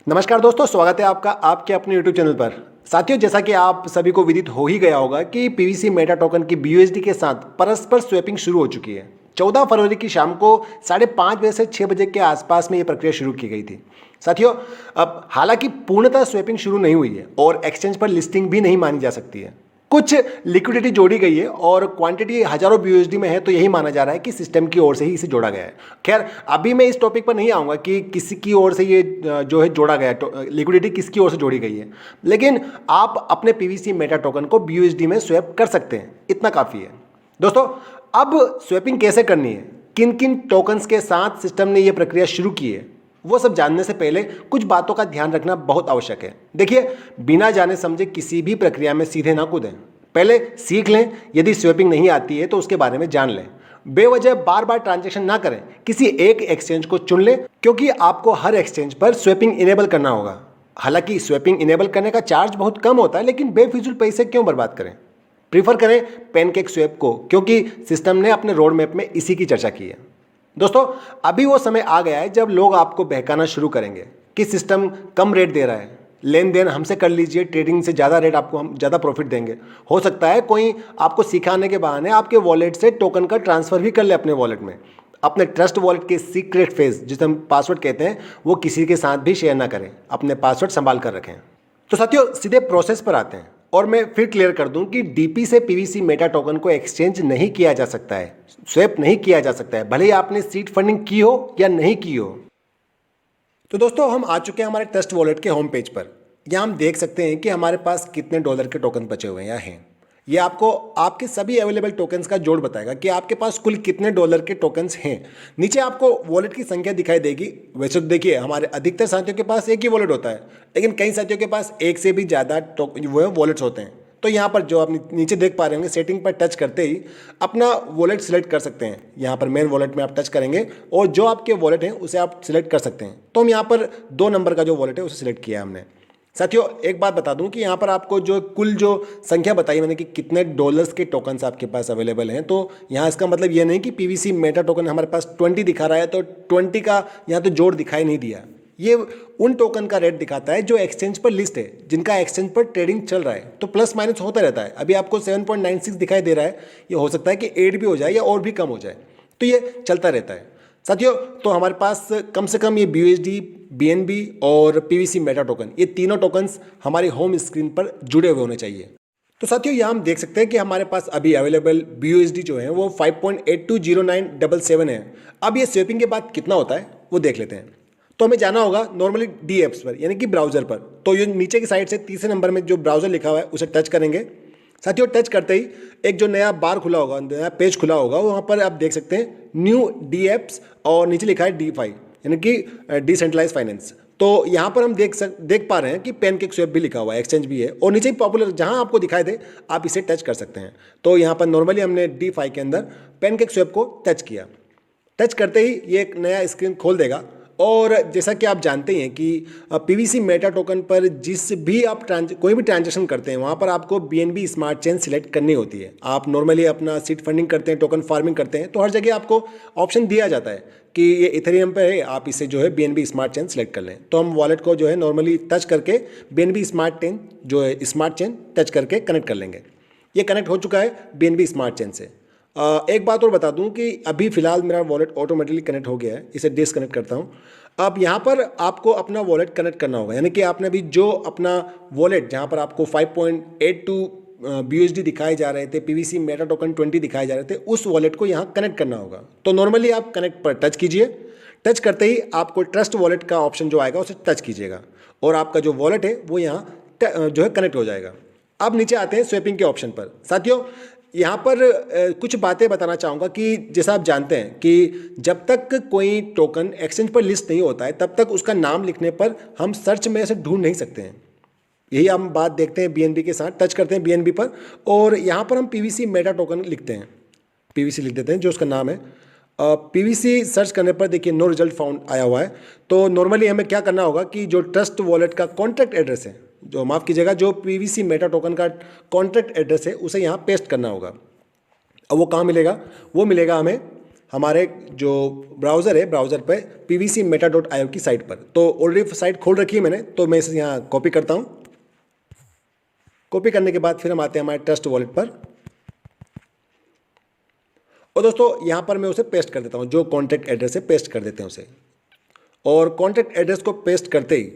नमस्कार दोस्तों, स्वागत है आपका आपके अपने YouTube चैनल पर। साथियों, जैसा कि आप सभी को विदित हो ही गया होगा कि पीवीसी मेटा टोकन की BUSD के साथ परस्पर स्वैपिंग शुरू हो चुकी है। 14 फरवरी की शाम को 5:30 बजे से 6 बजे के आसपास में ये प्रक्रिया शुरू की गई थी। साथियों, अब हालांकि पूर्णतः स्वैपिंग शुरू नहीं हुई है और एक्सचेंज पर लिस्टिंग भी नहीं मानी जा सकती है। कुछ लिक्विडिटी जोड़ी गई है और क्वांटिटी हजारों BUSD में है, तो यही माना जा रहा है कि सिस्टम की ओर से ही इसे जोड़ा गया है। खैर, अभी मैं इस टॉपिक पर नहीं आऊँगा कि किसी की ओर से ये जो है जोड़ा गया है, लिक्विडिटी किसकी ओर से जोड़ी गई है, लेकिन आप अपने पीवीसी मेटा टोकन को BUSD में स्वैप कर सकते हैं, इतना काफ़ी है। दोस्तों, अब स्वैपिंग कैसे करनी है, किन किन टोकन्स के साथ सिस्टम ने यह प्रक्रिया शुरू की है, वो सब जानने से पहले कुछ बातों का ध्यान रखना बहुत आवश्यक है। देखिए, बिना जाने समझे किसी भी प्रक्रिया में सीधे ना कूदें। पहले सीख लें, यदि स्वैपिंग नहीं आती है तो उसके बारे में जान लें। बेवजह बार बार ट्रांजैक्शन ना करें, किसी एक एक्सचेंज को चुन लें, क्योंकि आपको हर एक्सचेंज पर स्वैपिंग इनेबल करना होगा। हालांकि स्वैपिंग इनेबल करने का चार्ज बहुत कम होता है, लेकिन बेफिजूल पैसे क्यों बर्बाद करें। प्रीफर करें पैनकेक स्वैप को, क्योंकि सिस्टम ने अपने रोड मैप में इसी की चर्चा की है। दोस्तों, अभी वो समय आ गया है जब लोग आपको बहकाना शुरू करेंगे कि सिस्टम कम रेट दे रहा है, लेन देन हमसे कर लीजिए, ट्रेडिंग से ज़्यादा रेट आपको हम ज़्यादा प्रॉफिट देंगे। हो सकता है कोई आपको सिखाने के बहाने आपके वॉलेट से टोकन का ट्रांसफ़र भी कर ले अपने वॉलेट में। अपने ट्रस्ट वॉलेट के सीक्रेट फेज, जिसे हम पासवर्ड कहते हैं, वो किसी के साथ भी शेयर ना करें। अपने पासवर्ड संभाल कर रखें। तो साथियों, सीधे प्रोसेस पर आते हैं और मैं फिर क्लियर कर दूं कि डीपी से पीवीसी मेटा टोकन को एक्सचेंज नहीं किया जा सकता है, स्वैप नहीं किया जा सकता है, भले ही आपने सीड फंडिंग की हो या नहीं की हो। तो दोस्तों, हम आ चुके हैं हमारे ट्रस्ट वॉलेट के होम पेज पर। यहाँ हम देख सकते हैं कि हमारे पास कितने डॉलर के टोकन बचे हुए हैं या हैं। ये आपको आपके सभी अवेलेबल टोकन्स का जोड़ बताएगा कि आपके पास कुल कितने डॉलर के टोकन्स हैं। नीचे आपको वॉलेट की संख्या दिखाई देगी। वैसे तो देखिए, हमारे अधिकतर साथियों के पास एक ही वॉलेट होता है, लेकिन कई साथियों के पास एक से भी ज़्यादा वॉलेट्स होते हैं। तो यहाँ पर जो आप नीचे देख पा रहे होंगे, सेटिंग पर टच करते ही अपना वॉलेट सिलेक्ट कर सकते हैं। यहाँ पर मेन वॉलेट में आप टच करेंगे और जो आपके वॉलेट हैं उसे आप सिलेक्ट कर सकते हैं। तो हम यहाँ पर 2 नंबर का जो वॉलेट है उसे सिलेक्ट किया हमने। साथियों, एक बात बता दूं कि यहाँ पर आपको जो कुल जो संख्या बताई मैंने कि कितने डॉलर्स के टोकन्स आपके पास अवेलेबल हैं, तो यहाँ इसका मतलब ये नहीं कि पीवीसी मेटा टोकन हमारे पास 20 दिखा रहा है तो 20 का यहाँ तो जोड़ दिखाई नहीं दिया। ये उन टोकन का रेट दिखाता है जो एक्सचेंज पर लिस्ट है, जिनका एक्सचेंज पर ट्रेडिंग चल रहा है। तो प्लस माइनस होता रहता है। अभी आपको 7.96 दिखाई दे रहा है, ये हो सकता है कि 8 भी हो जाए या और भी कम हो जाए, तो ये चलता रहता है। साथियों, तो हमारे पास कम से कम ये BUSD, BNB और पीवीसी मेटा टोकन, ये तीनों टोकन्स हमारी होम स्क्रीन पर जुड़े हुए होने चाहिए। तो साथियों, यहाँ हम देख सकते हैं कि हमारे पास अभी अवेलेबल BUSD जो है वो 5.820977 है। अब ये स्वैपिंग के बाद कितना होता है वो देख लेते हैं। तो हमें जाना होगा नॉर्मली डी एप्स पर, यानी कि ब्राउज़र पर। तो ये नीचे की साइड से तीसरे नंबर में जो ब्राउज़र लिखा हुआ है उसे टच करेंगे। साथियों, टच करते ही एक जो नया बार खुला होगा, नया पेज खुला होगा, वहाँ पर आप देख सकते हैं न्यू डी एप्स और नीचे लिखा है DeFi, यानी कि डिसेंट्रलाइज फाइनेंस। तो यहाँ पर हम देख पा रहे हैं कि पैनकेक स्वैप भी लिखा हुआ है, एक्सचेंज भी है, और नीचे ही पॉपुलर, जहाँ आपको दिखाई दे आप इसे टच कर सकते हैं। तो यहाँ पर नॉर्मली हमने DeFi के अंदर पैनकेक स्वैप को टच किया। टच करते ही ये एक नया स्क्रीन खोल देगा। और जैसा कि आप जानते हैं कि पीवीसी मेटा टोकन पर जिस भी आप कोई भी ट्रांजैक्शन करते हैं, वहाँ पर आपको BNB स्मार्ट चेन सिलेक्ट करनी होती है। आप नॉर्मली अपना सीड फंडिंग करते हैं, टोकन फार्मिंग करते हैं, तो हर जगह आपको ऑप्शन दिया जाता है कि ये इथेरियम पे है, आप इसे जो है BNB स्मार्ट चेन सिलेक्ट कर लें। तो हम वॉलेट को जो है नॉर्मली टच करके BNB स्मार्ट चेन जो है स्मार्ट चेन टच करके कनेक्ट कर लेंगे। ये कनेक्ट हो चुका है BNB स्मार्ट चेन से। एक बात और बता दूं कि अभी फ़िलहाल मेरा वॉलेट ऑटोमेटिकली कनेक्ट हो गया है, इसे डिसकनेक्ट करता हूं। अब यहाँ पर आपको अपना वॉलेट कनेक्ट करना होगा, यानी कि आपने अभी जो अपना वॉलेट, जहाँ पर आपको 5.82 BUSD दिखाए जा रहे थे, पीवीसी मेटा टोकन 20 दिखाए जा रहे थे, उस वॉलेट को यहाँ कनेक्ट करना होगा। तो नॉर्मली आप कनेक्ट पर टच कीजिए। टच करते ही आपको ट्रस्ट वॉलेट का ऑप्शन जो आएगा उसे टच कीजिएगा और आपका जो वॉलेट है वो यहाँ जो है कनेक्ट हो जाएगा। अब नीचे आते हैं स्वैपिंग के ऑप्शन पर। साथियों, यहाँ पर कुछ बातें बताना चाहूँगा कि जैसा आप जानते हैं कि जब तक कोई टोकन एक्सचेंज पर लिस्ट नहीं होता है, तब तक उसका नाम लिखने पर हम सर्च में से ढूंढ नहीं सकते हैं। यही हम बात देखते हैं BNB के साथ। टच करते हैं BNB पर और यहाँ पर हम पीवीसी मेटा टोकन लिखते हैं, PVC लिख देते हैं जो उसका नाम है। PVC सर्च करने पर देखिए नो रिजल्ट फाउंड आया हुआ है। तो नॉर्मली हमें क्या करना होगा कि जो ट्रस्ट वॉलेट का कॉन्टैक्ट एड्रेस है, जो माफ़ कीजिएगा, जो पीवीसी मेटा टोकन का कॉन्टैक्ट एड्रेस है, उसे यहाँ पेस्ट करना होगा। अब वो कहाँ मिलेगा? वो मिलेगा हमें हमारे जो ब्राउज़र है, ब्राउज़र पे pvcmeta.io की साइट पर। तो ऑलरेडी साइट खोल रखी है मैंने, तो मैं इसे यहाँ कॉपी करता हूँ। कॉपी करने के बाद फिर हम आते हैं हमारे ट्रस्ट वॉलेट पर, और दोस्तों यहाँ पर मैं उसे पेस्ट कर देता हूँ, जो कॉन्टैक्ट एड्रेस है पेस्ट कर देते हैं उसे। और कॉन्टैक्ट एड्रेस को पेस्ट करते ही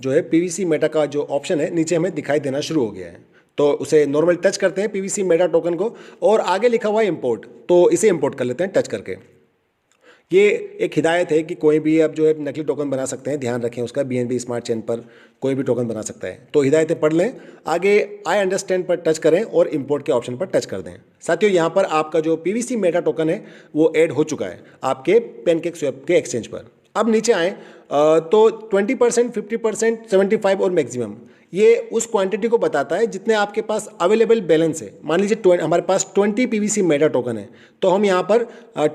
जो है पीवीसी मेटा का जो ऑप्शन है नीचे हमें दिखाई देना शुरू हो गया है। तो उसे नॉर्मल टच करते हैं पीवीसी मेटा टोकन को, और आगे लिखा हुआ है इंपोर्ट, तो इसे इंपोर्ट कर लेते हैं टच करके। ये एक हिदायत है कि कोई भी अब जो है नकली टोकन बना सकते हैं, ध्यान रखें उसका। बीएनबी स्मार्ट चेन पर कोई भी टोकन बना सकता है, तो हिदायतें पढ़ लें। आगे आई अंडरस्टैंड पर टच करें और इंपोर्ट के ऑप्शन पर टच कर दें। साथियों यहाँ पर आपका जो पीवीसी मेटा टोकन है वो ऐड हो चुका है आपके पैनकेकस्वैप के एक्सचेंज पर। अब नीचे आएँ तो 20%, 50%, 75 और मैक्सिमम, ये उस क्वांटिटी को बताता है जितने आपके पास अवेलेबल बैलेंस है। मान लीजिए हमारे पास 20 पीवीसी मेटा टोकन है, तो हम यहाँ पर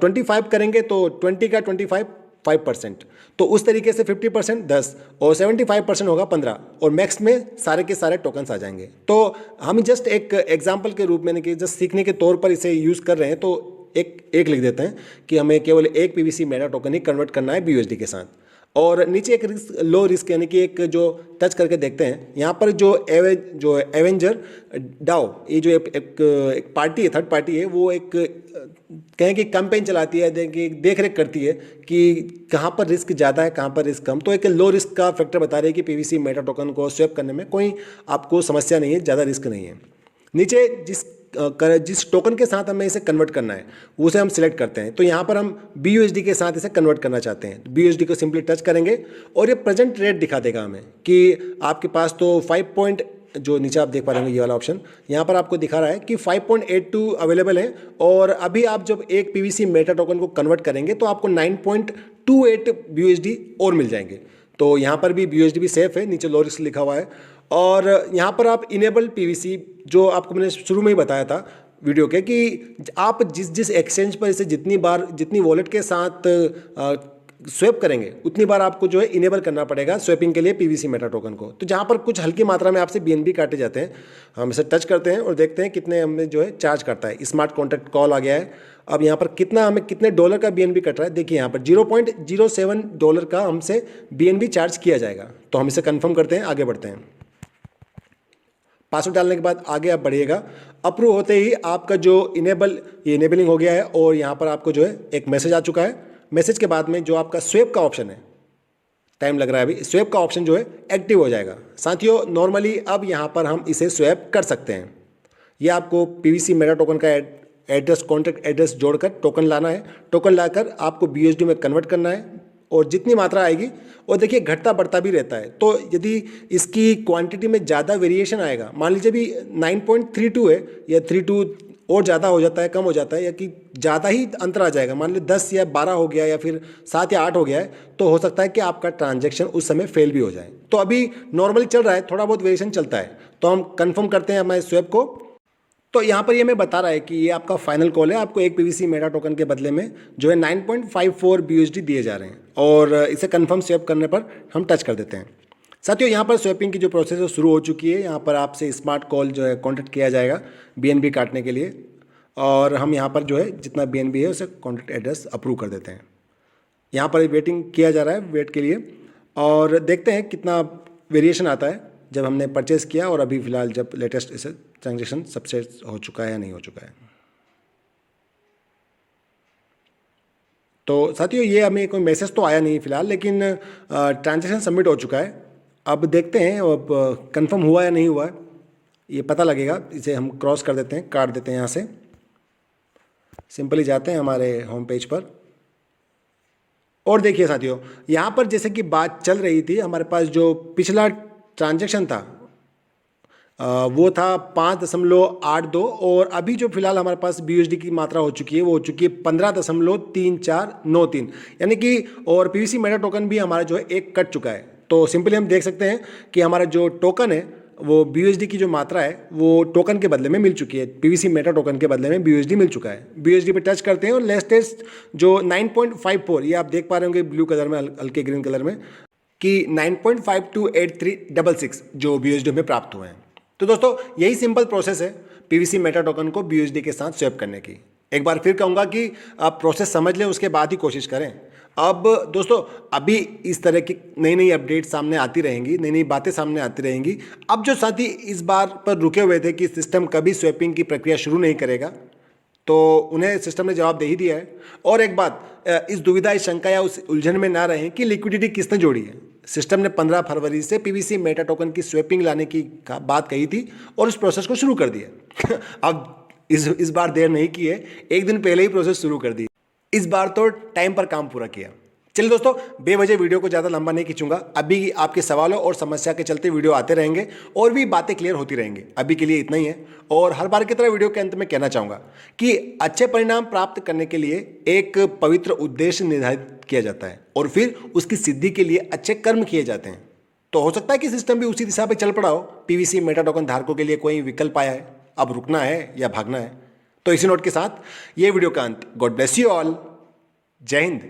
25 करेंगे, तो 20 का 25 5%, तो उस तरीके से 50% 10 और 75% होगा 15, और मैक्स में सारे के सारे टोकन्स आ जाएंगे। तो हम जस्ट एक एग्जाम्पल के रूप में कि जस्ट सीखने के तौर पर इसे यूज़ कर रहे हैं, तो एक लिख देते हैं कि हमें केवल एक पीवीसी मेटा टोकन ही कन्वर्ट करना है बीयूएसडी के साथ। और नीचे एक रिस्क, लो रिस्क, यानी कि एक जो टच करके देखते हैं यहाँ पर जो एवेंजर डाओ, ये जो एक पार्टी है, थर्ड पार्टी है, वो एक कहें कि कैंपेन चलाती है, देख रेख करती है कि कहाँ पर रिस्क ज़्यादा है, कहाँ पर रिस्क कम। तो एक लो रिस्क का फैक्टर बता रही है कि पीवीसी मेटा टोकन को स्वैप करने में कोई आपको समस्या नहीं है, ज़्यादा रिस्क नहीं है। नीचे जिस टोकन के साथ हमें इसे कन्वर्ट करना है उसे हम सिलेक्ट करते हैं। तो यहाँ पर हम BUSD के साथ इसे कन्वर्ट करना चाहते हैं, तो BUSD को सिंपली टच करेंगे और ये प्रेजेंट रेट दिखा देगा हमें कि आपके पास तो 5 पॉइंट, जो नीचे आप देख पा रहे हैं ये वाला ऑप्शन, यहाँ पर आपको दिखा रहा है कि 5.82 अवेलेबल है। और अभी आप जब एक पीवीसी मेटा टोकन को कन्वर्ट करेंगे तो आपको 9.28 BUSD और मिल जाएंगे। तो यहाँ पर भी BUSD भी सेफ है, नीचे लो रिस्क लिखा हुआ है। और यहाँ पर आप इनेबल पीवीसी, जो आपको मैंने शुरू में ही बताया था वीडियो के, कि आप जिस एक्सचेंज पर इसे जितनी वॉलेट के साथ स्वैप करेंगे उतनी बार आपको जो है इनेबल करना पड़ेगा स्वैपिंग के लिए पीवीसी मेटा टोकन को। तो जहाँ पर कुछ हल्की मात्रा में आपसे BNB काटे जाते हैं, हम इसे टच करते हैं और देखते हैं कितने हमें जो है चार्ज करता है। स्मार्ट कॉन्ट्रैक्ट कॉल आ गया है। अब यहाँ पर कितने डॉलर का BNB कट रहा है, देखिए यहाँ पर $0.07 का हमसे BNB चार्ज किया जाएगा। तो हम इसे कन्फर्म करते हैं, आगे बढ़ते हैं। पासवर्ड डालने के बाद आगे आप बढ़िएगा। अप्रूव होते ही आपका जो इनेबलिंग हो गया है, और यहाँ पर आपको जो है एक मैसेज आ चुका है। मैसेज के बाद में जो आपका स्वैप का ऑप्शन है, टाइम लग रहा है अभी, स्वैप का ऑप्शन जो है एक्टिव हो जाएगा। साथियों नॉर्मली अब यहाँ पर हम इसे स्वैप कर सकते हैं। ये आपको पीवीसी मेटा टोकन का एड्रेस, कॉन्टैक्ट एड्रेस जोड़कर टोकन लाना है। टोकन लाकर आपको BUSD में कन्वर्ट करना है, और जितनी मात्रा आएगी, और देखिए घटता बढ़ता भी रहता है। तो यदि इसकी क्वांटिटी में ज़्यादा वेरिएशन आएगा, मान लीजिए भी 9.32 है या 32 और ज़्यादा हो जाता है, कम हो जाता है, या कि ज़्यादा ही अंतर आ जाएगा, मान लीजिए 10 या 12 हो गया या फिर 7 या 8 हो गया है, तो हो सकता है कि आपका ट्रांजैक्शन उस समय फेल भी हो जाए। तो अभी नॉर्मली चल रहा है, थोड़ा बहुत वेरिएशन चलता है, तो हम कंफर्म करते हैं हमारे स्वैप को। तो यहाँ पर ये मैं बता रहा है कि ये आपका फाइनल कॉल है, आपको एक पीवीसी मेटा टोकन के बदले में जो है 9.54 BUSD दिए जा रहे हैं, और इसे कंफर्म स्वैप करने पर हम टच कर देते हैं। साथियों यहाँ पर स्वैपिंग की जो प्रोसेस है शुरू हो चुकी है। यहाँ पर आपसे स्मार्ट कॉल जो है कॉन्टैक्ट किया जाएगा BNB काटने के लिए, और हम यहाँ पर जो है जितना BNB है उसे कॉन्टैक्ट एड्रेस अप्रूव कर देते हैं। यहाँ पर वेटिंग किया जा रहा है, वेट के लिए, और देखते हैं कितना वेरिएशन आता है जब हमने परचेज़ किया और अभी फ़िलहाल जब लेटेस्ट इसे ट्रांजेक्शन सक्सेस हो चुका है या नहीं हो चुका है। तो साथियों ये हमें कोई मैसेज तो आया नहीं फ़िलहाल, लेकिन ट्रांजेक्शन सबमिट हो चुका है। अब देखते हैं अब कंफर्म हुआ या नहीं हुआ है, ये पता लगेगा। इसे हम क्रॉस कर देते हैं, काट देते हैं यहाँ से, सिंपली जाते हैं हमारे होम पेज पर। और देखिए साथियों यहाँ पर जैसे कि बात चल रही थी, हमारे पास जो पिछला ट्रांजैक्शन था वो था 5.82, और अभी जो फिलहाल हमारे पास BUSD की मात्रा हो चुकी है वो हो चुकी है 15.3493, यानी कि, और पीवीसी मेटा टोकन भी हमारा जो है एक कट चुका है। तो सिंपली हम देख सकते हैं कि हमारा जो टोकन है वो BUSD की जो मात्रा है वो टोकन के बदले में मिल चुकी है, पीवीसी मेटा टोकन के बदले में BUSD मिल चुका है। BUSD पे टच करते हैं और लेटेस्ट जो 9.54, ये आप देख पा रहे होंगे ब्लू कलर में, हल्के ग्रीन कलर में, कि 9.528366 जो BUSD में प्राप्त हुए हैं। तो दोस्तों यही सिंपल प्रोसेस है पीवीसी मेटा टोकन को BUSD के साथ स्वैप करने की। एक बार फिर कहूँगा कि आप प्रोसेस समझ लें, उसके बाद ही कोशिश करें। अब दोस्तों, अभी इस तरह की नई नई अपडेट सामने आती रहेंगी, नई नई बातें सामने आती रहेंगी। अब जो साथी इस बार पर रुके हुए थे कि सिस्टम कभी स्वैपिंग की प्रक्रिया शुरू नहीं करेगा, तो उन्हें सिस्टम ने जवाब दे ही दिया है। और एक बात, इस दुविधा, इस शंका या उस उलझन में ना रहें कि लिक्विडिटी किसने जोड़ी है। सिस्टम ने 15 फरवरी से पीवीसी मेटा टोकन की स्वैपिंग लाने की बात कही थी और उस प्रोसेस को शुरू कर दिया। अब इस बार देर नहीं की है, एक दिन पहले ही प्रोसेस शुरू कर दी। इस बार तो टाइम पर काम पूरा किया। चलिए दोस्तों, बेवजह वीडियो को ज़्यादा लंबा नहीं खींचूंगा। अभी आपके सवालों और समस्या के चलते वीडियो आते रहेंगे और भी बातें क्लियर होती रहेंगी। अभी के लिए इतना ही है। और हर बार की तरह वीडियो के अंत में कहना चाहूँगा कि अच्छे परिणाम प्राप्त करने के लिए एक पवित्र उद्देश्य निर्धारित किया जाता है और फिर उसकी सिद्धि के लिए अच्छे कर्म किए जाते हैं। तो हो सकता है कि सिस्टम भी उसी दिशा पर चल पड़ा हो। पीवीसी मेटा टोकन धारकों के लिए कोई विकल्प आया है, अब रुकना है या भागना है। तो इसी नोट के साथ ये वीडियो का अंत। God bless you all. जय हिंद।